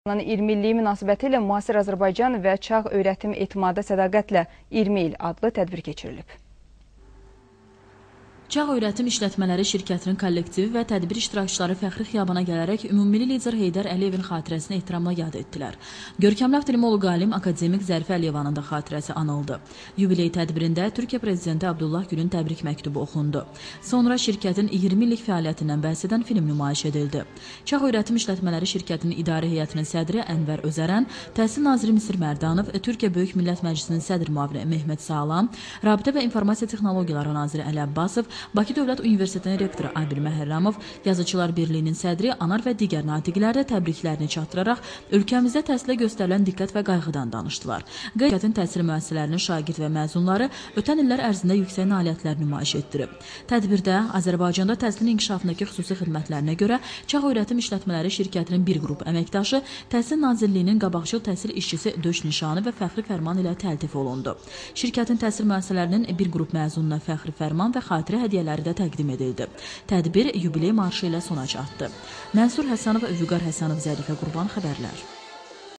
20 illiyi münasibəti ilə Müasir Azərbaycan və Çağ Öyrətim Etimada Sədaqətlə 20 il adlı tədbir keçirilib. Çağ Öyrətim İşlətmələri şirkətinin kollektivi və tədbir iştirakçıları fəxri xiyabana gələrək ümummilli lider Heydər Əliyevin xatirəsini ehtiramla yad etdilər. Görkəmli oftalmoloq alim akademik Zərifə Əliyevanın da xatirəsi anıldı. Yubiley tədbirində Türkiyə prezidenti Abdullah Gülün təbrik məktubu oxundu. Sonra şirkətin 20 illik fəaliyyətindən bəhs edən film nümayiş edildi. Çağ Öyrətim İşlətmələri şirkətinin idarə heyətinin sədri Ənvər Özərən, Təhsil naziri Misir Mərdanov, Türkiyə Böyük Millət Məclisinin sədr müavini Mehmet Sağlam, Rabitə və İnformasiya Texnologiyaları naziri Əli Abbasov, Bakı Dövlət Universitetinin rektoru Abil Məhərramov, Yazıçılar Birliyinin sədri Anar və digər natiqlər də təbriklərini çatdıraraq ölkəmizdə təhsilə göstərilən diqqət və qayğıdan danışdılar. Şirkətin təhsil müəssisələrinin şagird və məzunları ötən illər ərzində yüksək nailiyyətlər nümayiş etdirib. Tədbirdə Azərbaycanda təhsilin inkişafındakı xüsusi xidmətlərinə görə Çağ Öyrətim İşlətmələri şirkətinin bir qrup əməkdaşı Təhsil Nazirliyinin qabaqcıl təhsil işçisi döş nişanı və fəxri fərman ilə təltif olundu. Şirkətin təhsil müəssisələrinin bir qrup məzununa fəxri fərman və xatirə hədiyyələri də təqdim edildi. Tədbir yubiley marşı ilə sona çatdı. Mənsur Həsənov, Vüqar Həsənov, Zərifə Qurban xəbərlər.